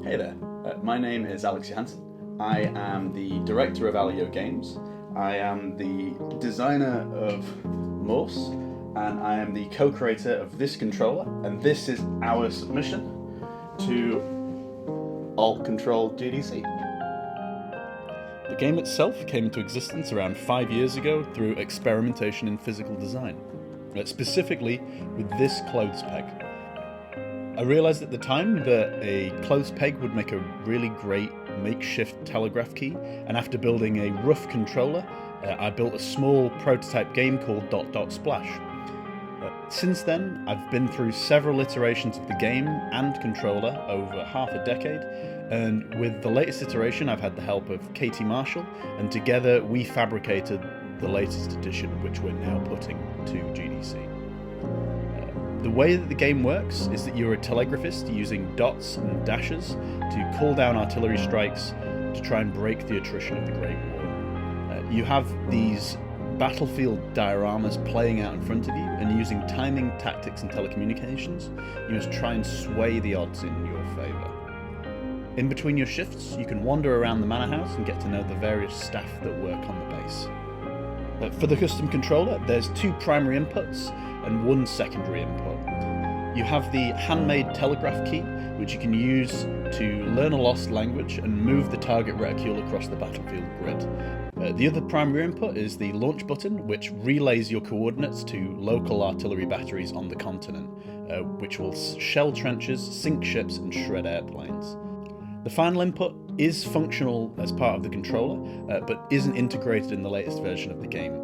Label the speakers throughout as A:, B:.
A: Hey there, my name is Alex Johansson. I am the director of Alio Games. I am the designer of MORSE, and I am the co-creator of this controller, and this is our submission to ALT.CTRL.GDC. The game itself came into existence around 5 years ago through experimentation in physical design, specifically with this clothes peg. I realised at the time that a clothes peg would make a really great makeshift telegraph key, and after building a rough controller, I built a small prototype game called ... Splash. Since then, I've been through several iterations of the game and controller over half a decade, and with the latest iteration I've had the help of Katie Marshall, and together we fabricated the latest edition, which we're now putting to GDC. The way that the game works is that you're a telegraphist using dots and dashes to call down artillery strikes to try and break the attrition of the Great War. You have these battlefield dioramas playing out in front of you, and using timing, tactics and telecommunications, you must try and sway the odds in your favour. In between your shifts, you can wander around the manor house and get to know the various staff that work on the base. For the custom controller, there's 2 primary inputs and 1 secondary input. You have the handmade telegraph key, which you can use to learn a lost language and move the target reticule across the battlefield grid. The other primary input is the launch button, which relays your coordinates to local artillery batteries on the continent, which will shell trenches, sink ships and shred airplanes. The final input is functional as part of the controller, but isn't integrated in the latest version of the game,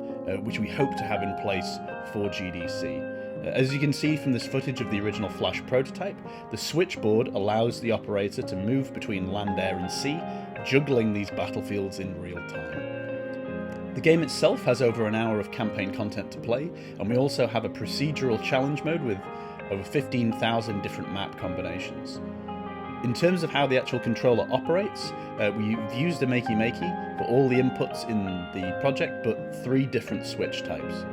A: which we hope to have in place for GDC. As you can see from this footage of the original Flash prototype, the switchboard allows the operator to move between land, air and sea, juggling these battlefields in real time. The game itself has over an hour of campaign content to play, and we also have a procedural challenge mode with over 15,000 different map combinations. In terms of how the actual controller operates, we've used a makey-makey for all the inputs in the project, but 3 different switch types.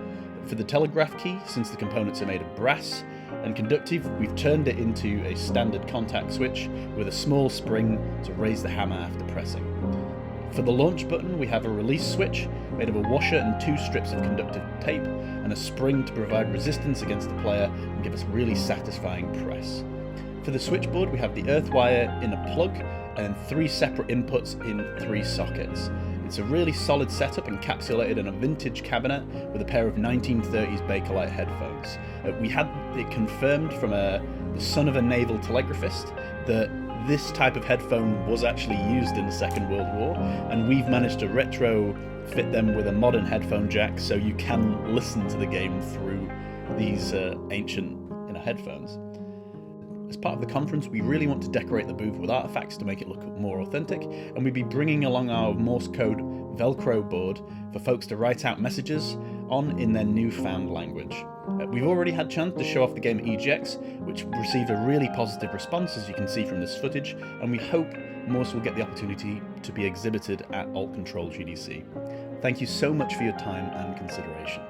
A: For the telegraph key, since the components are made of brass and conductive, we've turned it into a standard contact switch with a small spring to raise the hammer after pressing. For the launch button, we have a release switch made of a washer and 2 strips of conductive tape, and a spring to provide resistance against the player and give us really satisfying press. For the switchboard, we have the earth wire in a plug and 3 separate inputs in 3 sockets. It's a really solid setup encapsulated in a vintage cabinet with a pair of 1930s Bakelite headphones. We had it confirmed from the son of a naval telegraphist that this type of headphone was actually used in the Second World War, and we've managed to retrofit them with a modern headphone jack so you can listen to the game through these ancient headphones. As part of the conference, we really want to decorate the booth with artifacts to make it look more authentic, and we'll be bringing along our Morse code Velcro board for folks to write out messages on in their newfound language. We've already had a chance to show off the game at EGX, which received a really positive response, as you can see from this footage, and we hope Morse will get the opportunity to be exhibited at ALT.CTRL.GDC. Thank you so much for your time and consideration.